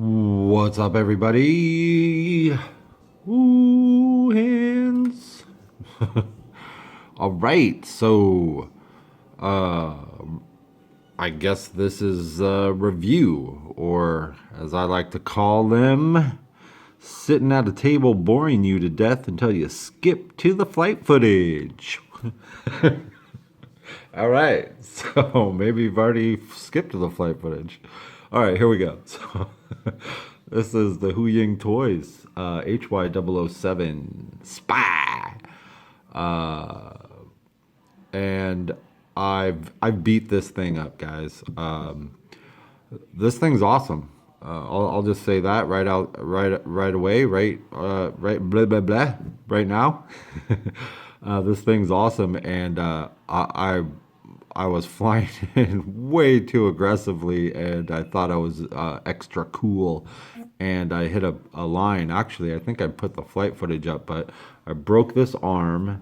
What's up, everybody? Ooh, hands. All right, so uh, I guess this is a review, or as I like to call them, sitting at a table boring you to death until you skip to the flight footage. All right, so maybe you've already skipped to the flight footage. All right, here we go. So this is the Huiying Toys HY007 Spy, and I've beat this thing up, guys. This thing's awesome. I'll just say that right away, right blah blah blah right now. This thing's awesome, and I was flying in way too aggressively, and I thought I was extra cool, and I hit a line. Actually, I think I put the flight footage up, but I broke this arm,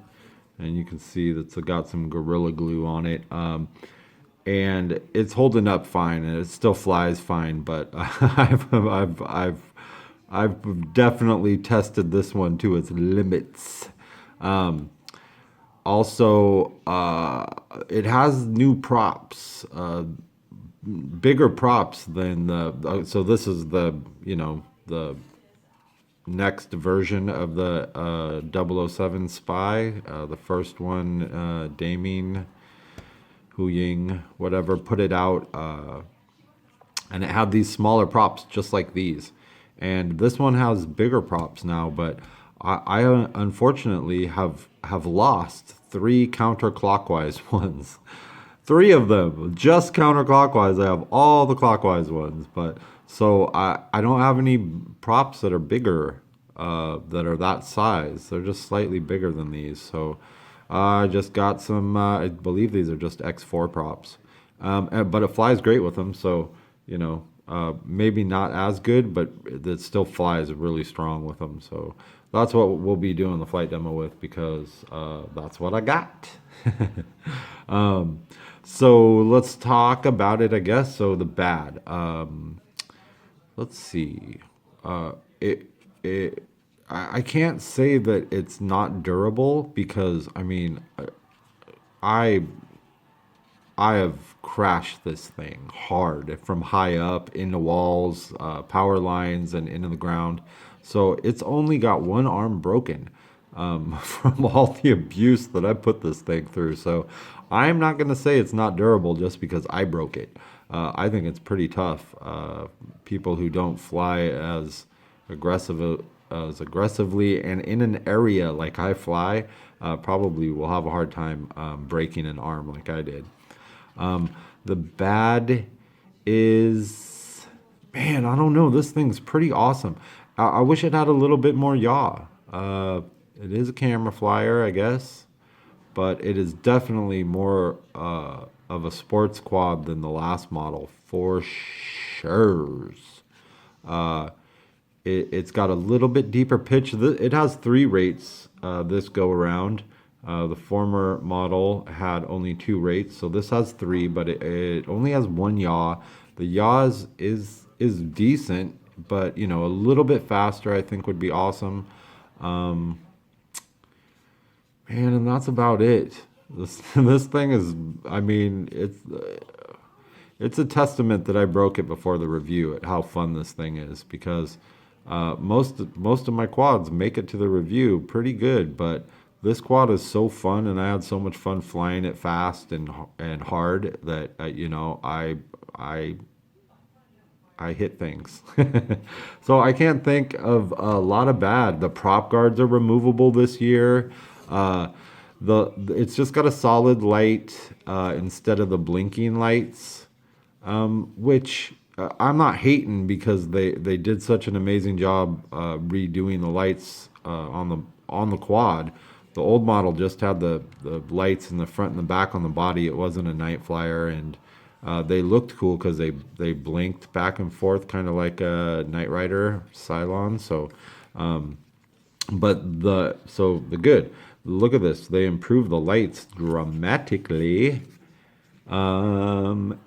and you can see that's got some Gorilla Glue on it. And it's holding up fine, and it still flies fine. But I've definitely tested this one to its limits. Also, it has new props, bigger props than the. So this is the next version of the 007 Spy. The first one, Damien Huiying, whatever, put it out, and it had these smaller props just like these. And this one has bigger props now, but I unfortunately have lost three counterclockwise ones. Three of them, just counterclockwise. I have all the clockwise ones, but so I don't have any props that are bigger, that are that size. They're just slightly bigger than these. So I just got some, I believe these are just X4 props. But it flies great with them, so, maybe not as good, but it still flies really strong with them. So that's what we'll be doing the flight demo with, because that's what I got. So let's talk about it, I guess. So the bad. Let's see. It I can't say that it's not durable, because I mean, I I have crashed this thing hard from high up into walls, power lines, and into the ground. So it's only got one arm broken, from all the abuse that I put this thing through. So I'm not going to say it's not durable just because I broke it. I think it's pretty tough. People who don't fly as aggressively and in an area like I fly, probably will have a hard time breaking an arm like I did. The bad is, man, I don't know. This thing's pretty awesome. I wish it had a little bit more yaw. It is a camera flyer, I guess, but it is definitely more of a sports quad than the last model, for sure. It's got a little bit deeper pitch. It has three rates this go around. The former model had only two rates, so this has three, but it only has one yaw. The yaw is decent, but a little bit faster I think would be awesome. Man, and that's about it. This thing is, I mean, it's a testament that I broke it before the review at how fun this thing is, because most of my quads make it to the review pretty good, but this quad is so fun, and I had so much fun flying it fast and hard that I hit things. So I can't think of a lot of bad. The prop guards are removable this year. It's just got a solid light instead of the blinking lights, which I'm not hating, because they did such an amazing job redoing the lights on the quad. The old model just had the lights in the front and the back on the body. It wasn't a night flyer, and they looked cool because they blinked back and forth, kind of like a Knight Rider Cylon. So, the good. Look at this. They improved the lights dramatically. And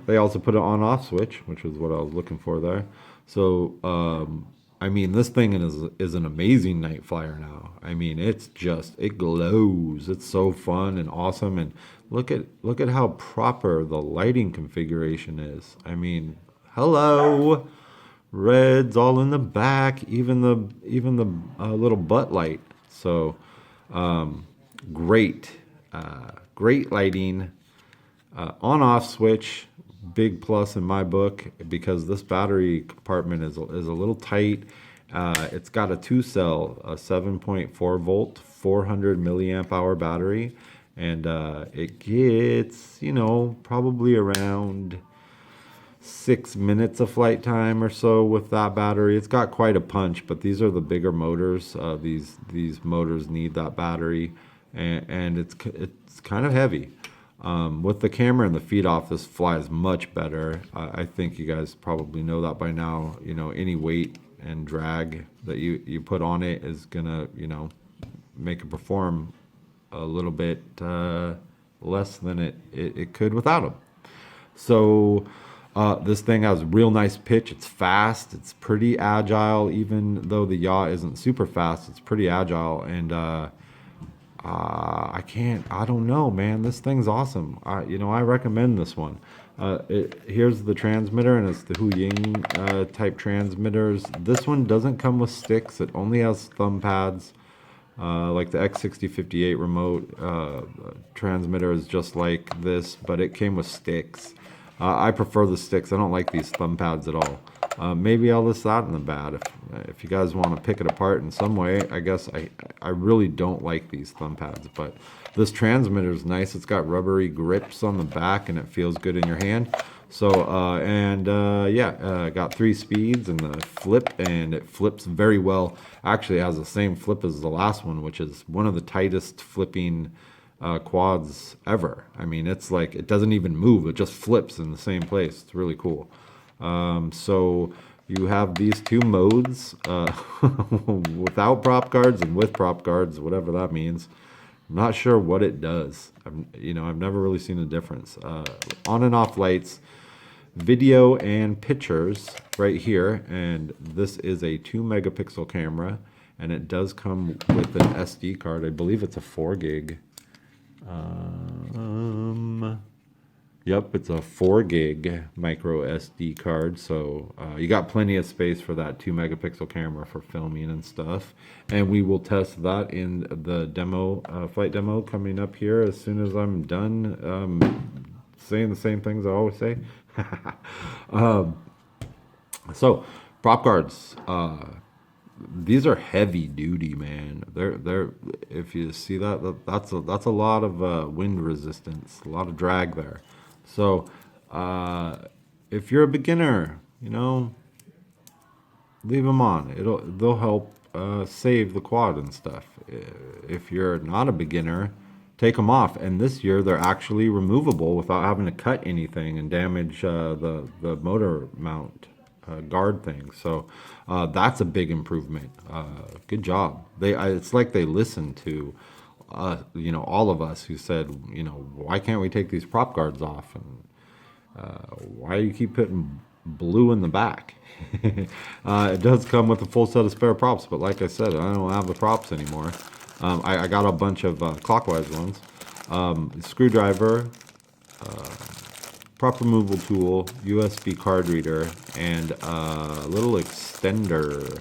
they also put an on-off switch, which is what I was looking for there. So, I mean, this thing is an amazing night flyer now. I mean, it glows. It's so fun and awesome. And look at how proper the lighting configuration is. I mean, hello, reds all in the back, even the little butt light. So, great, great lighting. On-off switch, big plus in my book because this battery compartment is a little tight. It's got a two cell, a 7.4 volt, 400 milliamp hour battery, and it gets probably around 6 minutes of flight time or so with that battery. It's got quite a punch, but these are the bigger motors. These motors need that battery, and it's kind of heavy. With the camera and the feed off, this flies much better. I think you guys probably know that by now. Any weight and drag that you put on it is gonna, make it perform a little bit less than it could without them. So this thing has real nice pitch. It's fast. It's pretty agile, even though the yaw isn't super fast. It's pretty agile, and I don't know, man. This thing's awesome. I recommend this one. Here's the transmitter, and it's the Huiying type transmitters. This one doesn't come with sticks. It only has thumb pads. Like the X6058 remote transmitter is just like this, but it came with sticks. I prefer the sticks. I don't like these thumb pads at all. Maybe I'll list that in the bad. If you guys want to pick it apart in some way, I guess I really don't like these thumb pads. But this transmitter is nice. It's got rubbery grips on the back, and it feels good in your hand. So, got 3 speeds and the flip, and it flips very well. Actually, it has the same flip as the last one, which is one of the tightest flipping quads ever. I mean, it's like it doesn't even move; it just flips in the same place. It's really cool. So you have these two modes, without prop guards and with prop guards, whatever that means. I'm not sure what it does. I've never really seen a difference. On and off lights, video and pictures right here, and this is a 2 megapixel camera, and it does come with an SD card. I believe it's a 4 gig. Yep, it's a 4 gig micro SD card, so you got plenty of space for that 2 megapixel camera for filming and stuff. And we will test that in the demo, flight demo coming up here as soon as I'm done saying the same things I always say. So, prop guards. These are heavy duty, man. They're if you see that's a lot of wind resistance, a lot of drag there. So, if you're a beginner, leave them on. They'll help save the quad and stuff. If you're not a beginner, take them off. And this year they're actually removable without having to cut anything and damage the motor mount guard thing. So that's a big improvement. Good job. It's like they listened to all of us who said, why can't we take these prop guards off, and why do you keep putting blue in the back? It does come with a full set of spare props, but like I said, I don't have the props anymore. I got a bunch of clockwise ones. Screwdriver, prop removal tool, USB card reader, and a little extender.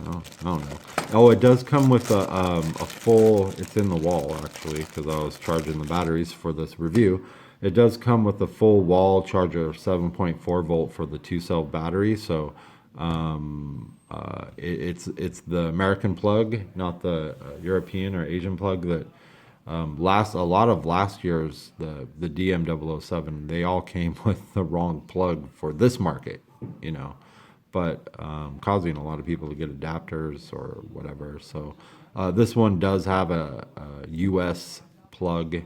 No, I don't know. Oh, it does come with a full. It's in the wall actually, because I was charging the batteries for this review. It does come with a full wall charger, 7.4 volt for the 2-cell battery. So it's the American plug, not the European or Asian plug that a lot of last year's the DM007. They all came with the wrong plug for this market, but causing a lot of people to get adapters or whatever. So this one does have a US plug,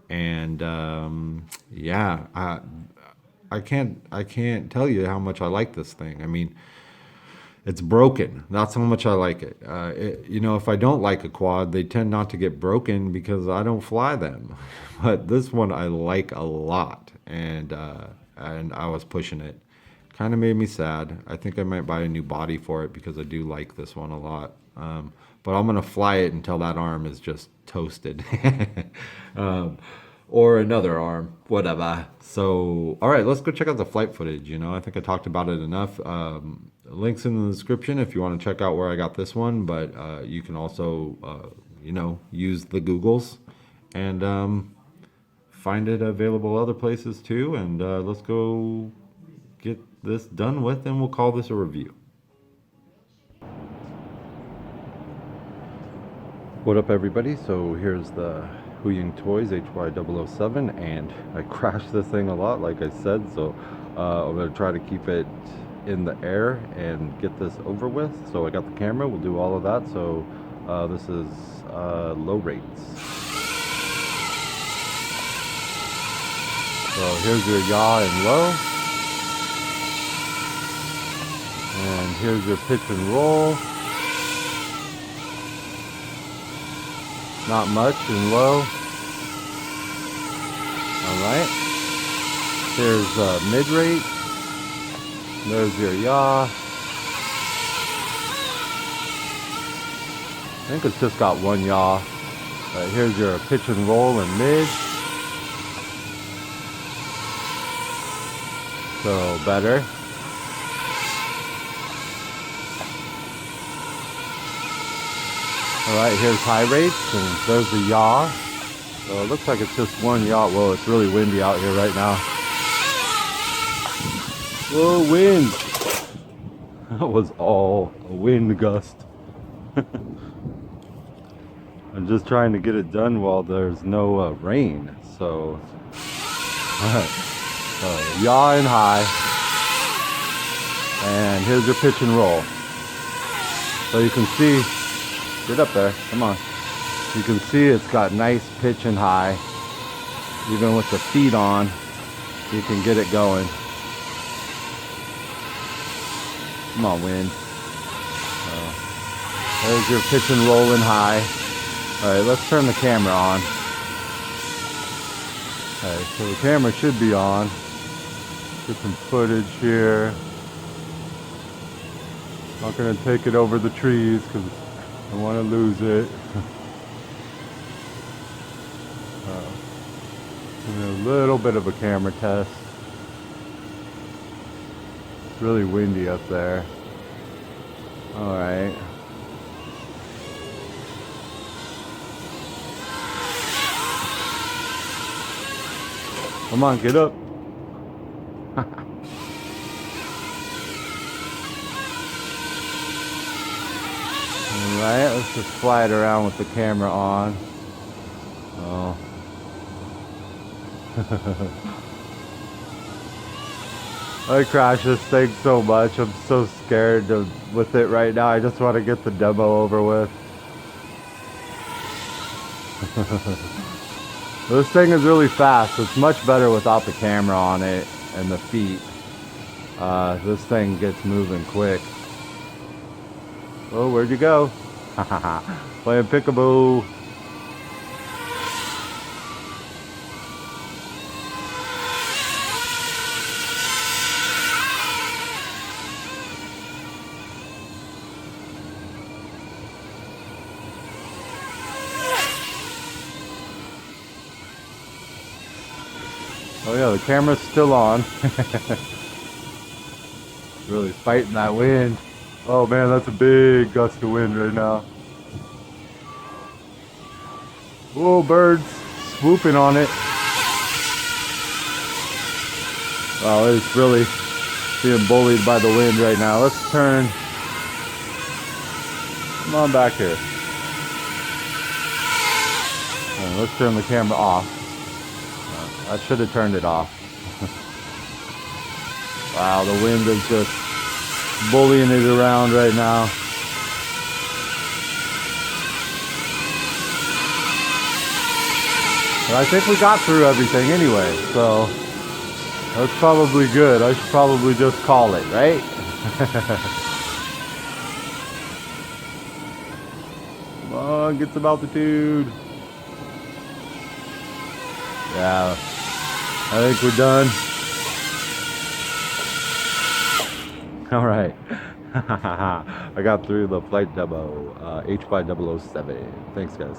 and I can't tell you how much I like this thing. I mean, it's broken. That's how much I like it. You know, if I don't like a quad, they tend not to get broken because I don't fly them. But this one I like a lot, and I was pushing it. Kind of made me sad. I think I might buy a new body for it because I do like this one a lot. But I'm gonna fly it until that arm is just toasted. um, or another arm, whatever. So, all right, let's go check out the flight footage. You know, I think I talked about it enough. Links in the description if you want to check out where I got this one, but you can also, you know, use the Googles and find it available other places too. And let's go get this done with, and we'll call this a review. What up, everybody? So here's the Huiying Toys HY007, and I crashed this thing a lot, like I said, so I'm going to try to keep it in the air and get this over with. So I got the camera, we'll do all of that. So this is low rates. So here's your yaw and low. And here's your pitch and roll. Not much and low. Alright. Here's mid rate. There's your yaw. I think it's just got one yaw. Here's your pitch and roll and mid. So better. Alright, here's high rates, and there's the yaw. So it looks like it's just one yaw. Whoa, it's really windy out here right now. Whoa, wind! That was all a wind gust. I'm just trying to get it done while there's no rain. So, alright. So, yaw and high. And here's your pitch and roll. So you can see, get up there, come on. You can see it's got nice pitch and high. Even with the feet on, you can get it going. Come on, wind. There's your pitch and roll and high. Alright, let's turn the camera on. Alright, so the camera should be on. Get some footage here. Not gonna take it over the trees because I want to lose it. And a little bit of a camera test. It's really windy up there. Alright. Come on, get up. Alright, let's just fly it around with the camera on. Oh. I crash this thing so much. I'm so scared with it right now. I just want to get the demo over with. This thing is really fast. It's much better without the camera on it and the feet. This thing gets moving quick. Oh, where'd you go? Playing peekaboo. Oh yeah, the camera's still on. Really fighting that wind. Oh man, that's a big gust of wind right now. Whoa, birds swooping on it. Wow, it's really being bullied by the wind right now. Let's turn. Come on back here. Let's turn the camera off. I should have turned it off. Wow, the wind is just bullying it around right now. But I think we got through everything anyway, so that's probably good. I should probably just call it, right? on, get some altitude. Yeah, I think we're done. All right. I got through the flight demo, HY007. Thanks, guys.